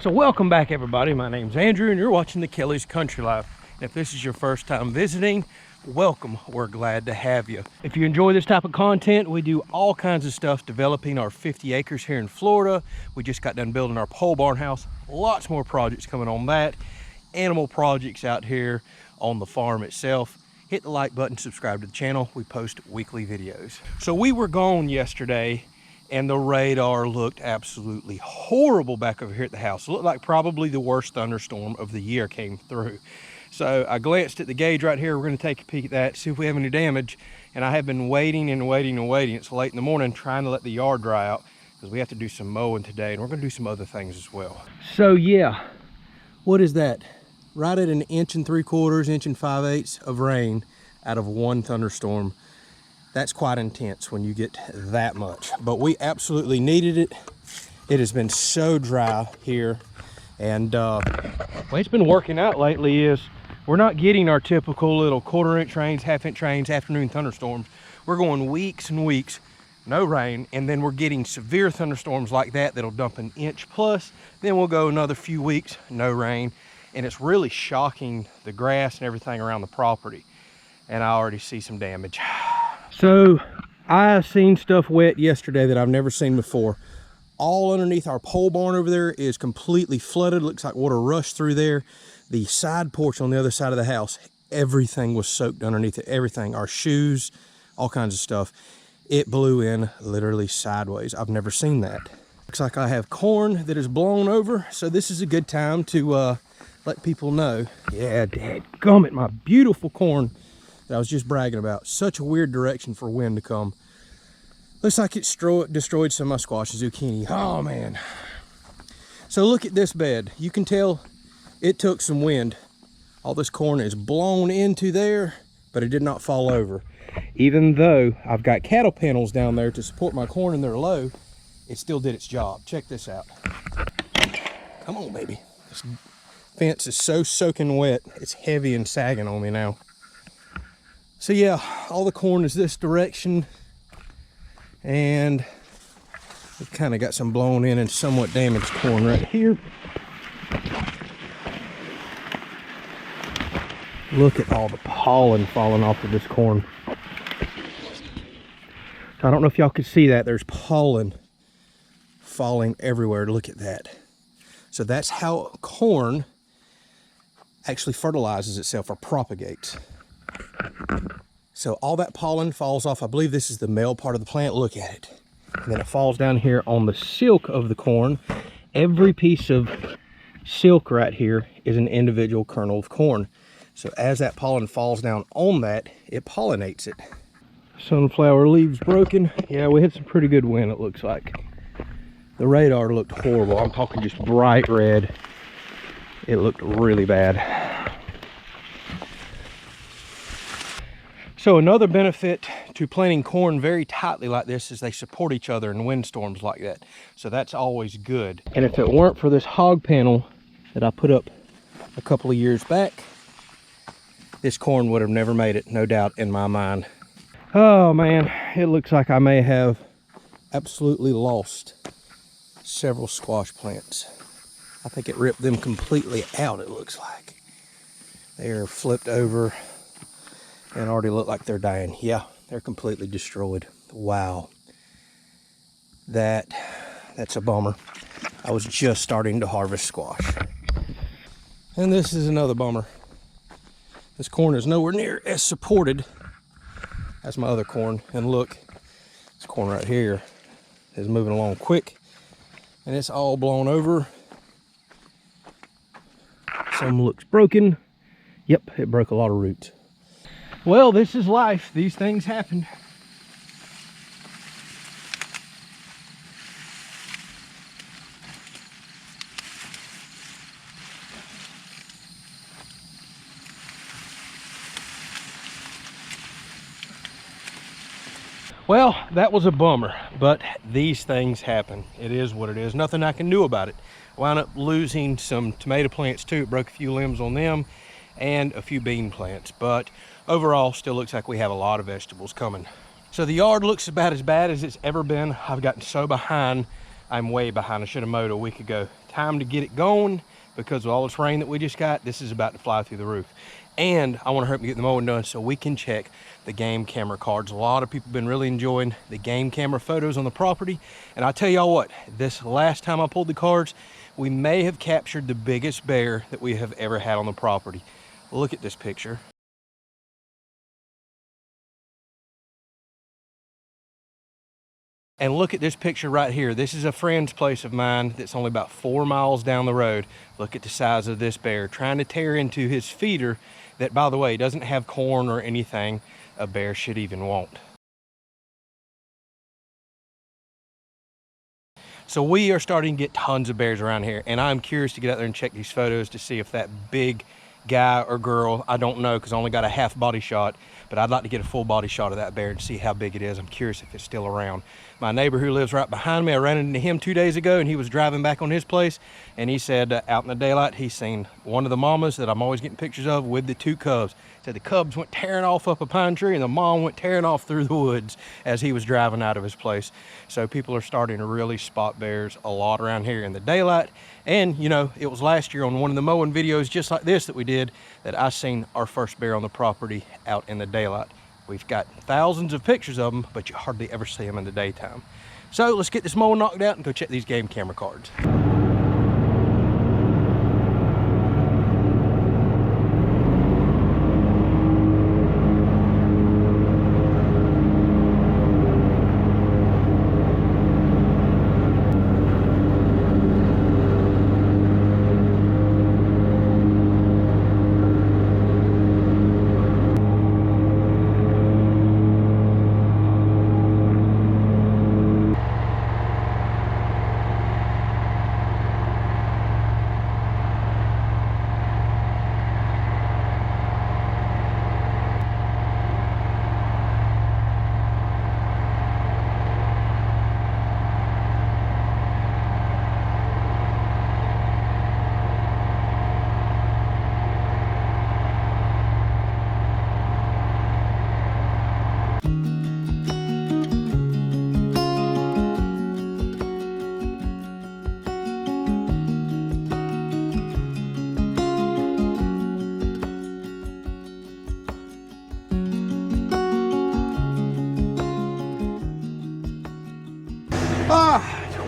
So welcome back, everybody. My name's Andrew and you're watching the Kelley's Country Life. And if this is your first time visiting, welcome. We're glad to have you. If you enjoy this type of content, we do all kinds of stuff developing our 50 acres here in Florida. We just got done building our pole barn house. Lots more projects coming on that. Animal projects out here on the farm itself. Hit the like button, subscribe to the channel. We post weekly videos. So we were gone yesterday and the radar looked absolutely horrible back over here at the house. It looked like probably the worst thunderstorm of the year came through. So I glanced at the gauge right here. We're gonna take a peek at that, see if we have any damage. And I have been waiting and waiting and waiting. It's late in the morning trying to let the yard dry out because we have to do some mowing today and we're gonna do some other things as well. So yeah, what is that? Right at 1 3/4, 1 5/8 of rain out of one thunderstorm. That's quite intense when you get that much, but we absolutely needed it. It has been so dry here, and the way it's been working out lately is we're not getting our typical little 1/4 inch rains, 1/2 inch rains, afternoon thunderstorms. We're going weeks and weeks, no rain, and then we're getting severe thunderstorms like that that'll dump 1 inch plus. Then we'll go another few weeks, no rain, and it's really shocking the grass and everything around the property, and I already see some damage. So I seen stuff wet yesterday that I've never seen before. All underneath our pole barn over there is completely flooded. Looks like water rushed through there. The side porch on the other side of the house, everything was soaked underneath it. Everything, our shoes, all kinds of stuff. It blew in literally sideways. I've never seen that. Looks like I have corn that is blown over. So this is a good time to let people know. Yeah, dadgummit, my beautiful corn that I was just bragging about. Such a weird direction for wind to come. Looks like it destroyed some of my squash and zucchini. Oh man. So look at this bed. You can tell it took some wind. All this corn is blown into there, but it did not fall over. Even though I've got cattle panels down there to support my corn and they're low, it still did its job. Check this out. Come on, baby. This fence is so soaking wet. It's heavy and sagging on me now. So yeah, all the corn is this direction, and we've kind of got some blown in and somewhat damaged corn right here. Look at all the pollen falling off of this corn. So I don't know if y'all could see that. There's pollen falling everywhere. Look at that. So that's how corn actually fertilizes itself or propagates. So all that pollen falls off. I believe this is the male part of the plant. Look at it. And then it falls down here on the silk of the corn. Every piece of silk right here is an individual kernel of corn. So as that pollen falls down on that, it pollinates it. Sunflower leaves broken. Yeah, we had some pretty good wind, it looks like. The radar looked horrible. I'm talking just bright red. It looked really bad. So another benefit to planting corn very tightly like this is they support each other in windstorms like that. So that's always good. And if it weren't for this hog panel that I put up a couple of years back, this corn would have never made it, no doubt in my mind. Oh man, it looks like I may have absolutely lost several squash plants. I think it ripped them completely out, it looks like. They are flipped over and already look like they're dying. Yeah, they're completely destroyed. Wow. That's a bummer. I was just starting to harvest squash. And this is another bummer. This corn is nowhere near as supported as my other corn. And look, this corn right here is moving along quick and it's all blown over. Some looks broken. Yep, it broke a lot of roots. Well, this is life. These things happen. Well, that was a bummer, but these things happen. It is what it is. Nothing I can do about it. Wound up losing some tomato plants too. It broke a few limbs on them and a few bean plants, but overall still looks like we have a lot of vegetables coming. So the yard looks about as bad as it's ever been. I've gotten so behind. I'm way behind. I should have mowed a week ago. time to get it going because of all this rain that we just got. This is about to fly through the roof. And I want to hurry up and get the mowing done so we can check the game camera cards. A lot of people have been really enjoying the game camera photos on the property. And I'll tell y'all what, this last time I pulled the cards, we may have captured the biggest bear that we have ever had on the property. Look at this picture. And look at this picture right here. This is a friend's place of mine that's only about 4 miles down the road. Look at the size of this bear, trying to tear into his feeder that, by the way, doesn't have corn or anything a bear should even want. So we are starting to get tons of bears around here, and I'm curious to get out there and check these photos to see if that big guy or girl, I don't know because I only got a half body shot, but I'd like to get a full body shot of that bear and see how big it is. I'm curious if it's still around. My neighbor who lives right behind me, I ran into him 2 days ago, and he was driving back on his place, and he said out in the daylight he's seen one of the mamas that I'm always getting pictures of with the 2 cubs. Said the cubs went tearing off up a pine tree and the mom went tearing off through the woods as he was driving out of his place. So people are starting to really spot bears a lot around here in the daylight. And you know, it was last year on one of the mowing videos just like this that we did that I seen our first bear on the property out in the daylight. We've got thousands of pictures of them, but you hardly ever see them in the daytime. So let's get this mowing knocked out and go check these game camera cards.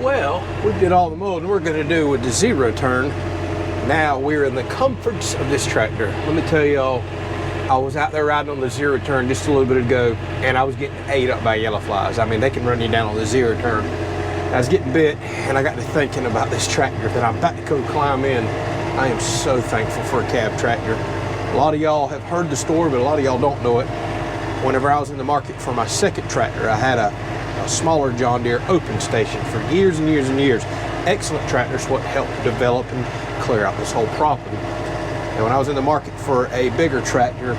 Well, we did all the mowing we're going to do with the zero turn. Now we're in the comforts of this tractor. Let me tell y'all, I was out there riding on the zero turn just a little bit ago, and I was getting ate up by yellow flies. I mean, they can run you down on the zero turn. I was getting bit, and I got to thinking about this tractor that I'm about to go climb in. I am so thankful for a cab tractor. A lot of y'all have heard the story, but a lot of y'all don't know it. Whenever I was in the market for my second tractor, I had a smaller John Deere open station for years and years and years. Excellent tractors, what helped develop and clear out this whole property. And when I was in the market for a bigger tractor,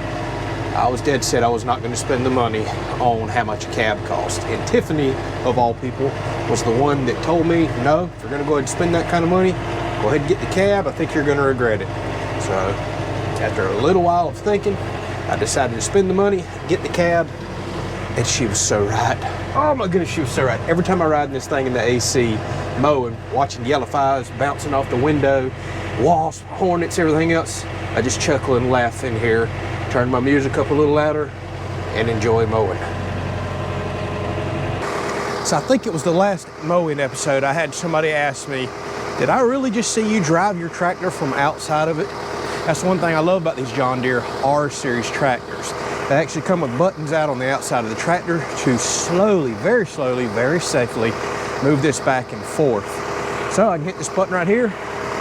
I was dead set I was not going to spend the money on how much a cab cost. And Tiffany, of all people, was the one that told me, no, if you're going to go ahead and spend that kind of money, go ahead and get the cab. I think you're going to regret it. So after a little while of thinking, I decided to spend the money, get the cab, and she was so right. Oh my goodness, she was so right. Every time I ride in this thing in the AC, mowing, watching yellow flies bouncing off the window, wasps, hornets, everything else, I just chuckle and laugh in here, turn my music up a little louder, and enjoy mowing. So I think it was the last mowing episode, I had somebody ask me, did I really just see you drive your tractor from outside of it? That's one thing I love about these John Deere R-Series tractors. They actually come with buttons out on the outside of the tractor to slowly, very safely move this back and forth. So I can hit this button right here.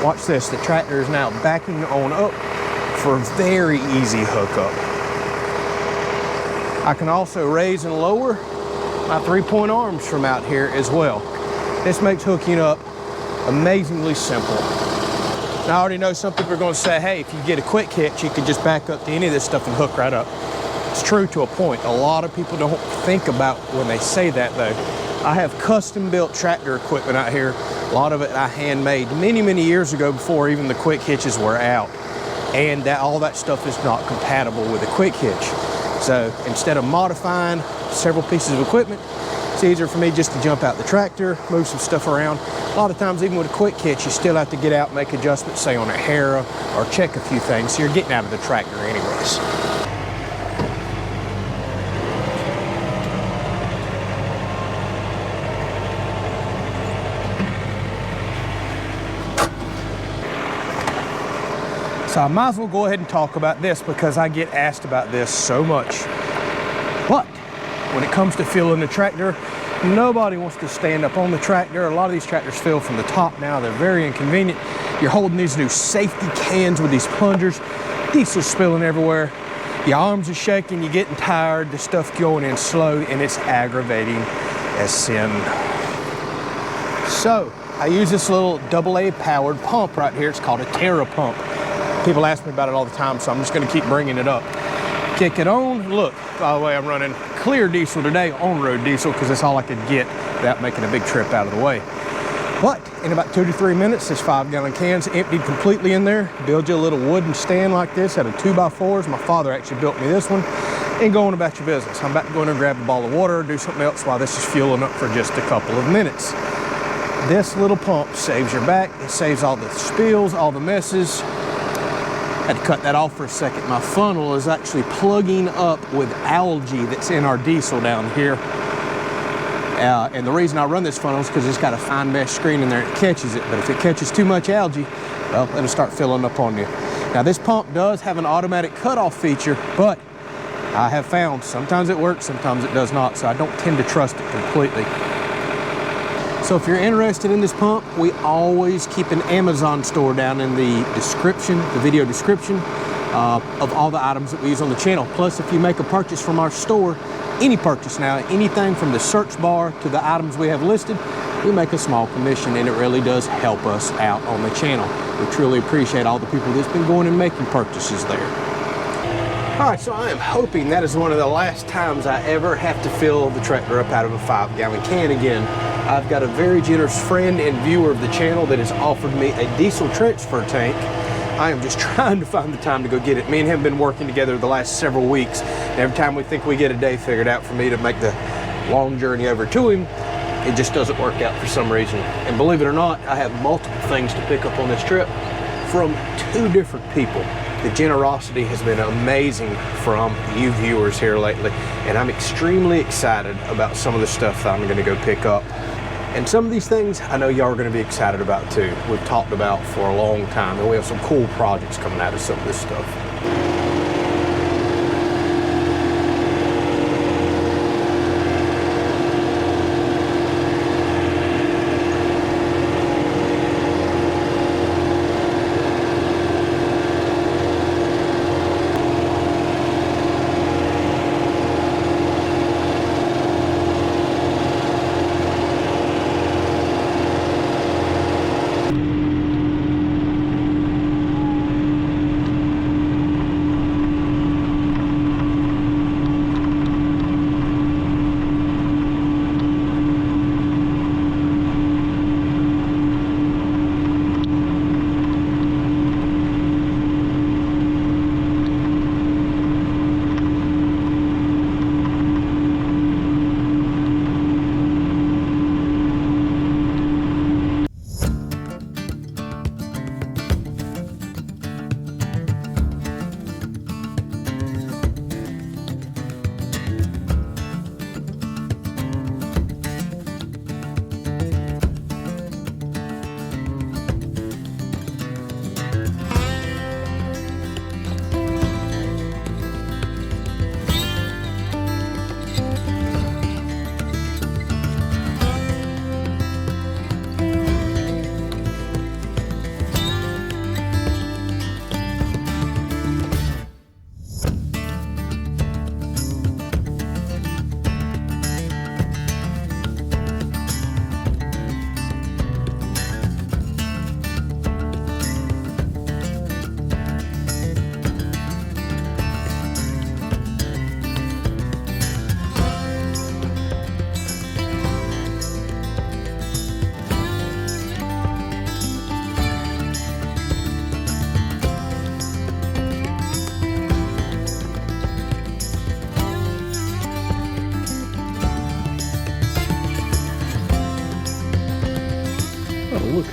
Watch this, the tractor is now backing on up for a very easy hookup. I can also raise and lower my 3-point arms from out here as well. This makes hooking up amazingly simple. Now I already know some people are going to say, hey, if you get a quick hitch, you could just back up to any of this stuff and hook right up. It's true to a point. A lot of people don't think about when they say that though. I have custom built tractor equipment out here. A lot of it I handmade many years ago before even the quick hitches were out. And all that stuff is not compatible with a quick hitch. So instead of modifying several pieces of equipment, it's easier for me just to jump out the tractor, move some stuff around, A lot of times, even with a quick hitch, you still have to get out and make adjustments, say on a Harrow, or check a few things. So you're getting out of the tractor anyways. So I might as well go ahead and talk about this because I get asked about this so much. But when it comes to filling the tractor, nobody wants to stand up on the tractor. A lot of these tractors fill from the top now. They're very inconvenient. You're holding these new safety cans with these plungers. Diesel's spilling everywhere. Your arms are shaking, you're getting tired, the stuff going in slow, and it's aggravating as sin. So I use this little AA powered pump right here. It's called a Terra pump. People ask me about it all the time, so I'm just going to keep bringing it up. Kick it on. Look, by the way, I'm running clear diesel today, on-road diesel, because that's all I could get without making a big trip out of the way. But in about 2 to 3 minutes, this 5-gallon can's emptied completely in there. Build you a little wooden stand like this out of 2x4s. My father actually built me this one. And go on about your business. I'm about to go in and grab a bottle of water, do something else while this is fueling up for just a couple of minutes. This little pump saves your back. It saves all the spills, all the messes. Had to cut that off for a second. My funnel is actually plugging up with algae that's in our diesel down here. And the reason I run this funnel is because it's got a fine mesh screen in there. It catches it, but if it catches too much algae, well, it'll start filling up on you. Now this pump does have an automatic cutoff feature, but I have found sometimes it works, sometimes it does not, so I don't tend to trust it completely. So if you're interested in this pump, we always keep an Amazon store down in the description, the video description of all the items that we use on the channel. Plus, if you make a purchase from our store, any purchase now, anything from the search bar to the items we have listed, we make a small commission, and it really does help us out on the channel. We truly appreciate all the people that's been going and making purchases there. All right, so I am hoping that is one of the last times I ever have to fill the tractor up out of a 5-gallon can again. I've got a very generous friend and viewer of the channel that has offered me a diesel transfer tank. I am just trying to find the time to go get it. Me and him have been working together the last several weeks. And every time we think we get a day figured out for me to make the long journey over to him, it just doesn't work out for some reason. And believe it or not, I have multiple things to pick up on this trip from 2 different people. The generosity has been amazing from you viewers here lately, and I'm extremely excited about some of the stuff that I'm going to go pick up. And some of these things I know y'all are going to be excited about too. We've talked about for a long time, and we have some cool projects coming out of some of this stuff.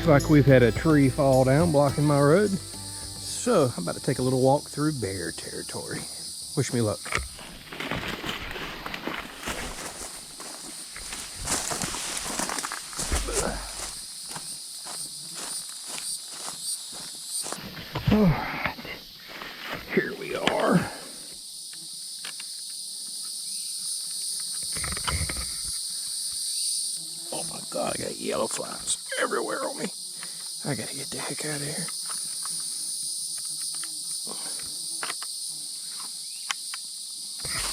like we've had a tree fall down blocking my road. So I'm about to take a little walk through bear territory. Wish me luck. All right, here we are. Oh my God, I got yellow flies everywhere on me. I gotta get the heck out of here.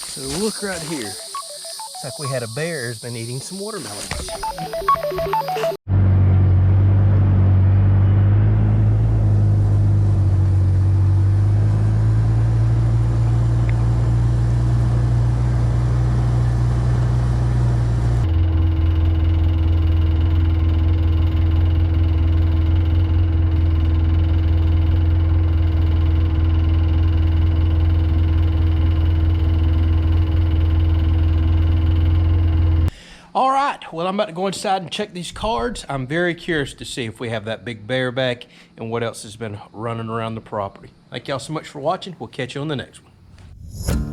So look right here. It's like we had a bear has been eating some watermelons. All right, well, I'm about to go inside and check these cards. I'm very curious to see if we have that big bear back and what else has been running around the property. Thank y'all so much for watching. We'll catch you on the next one.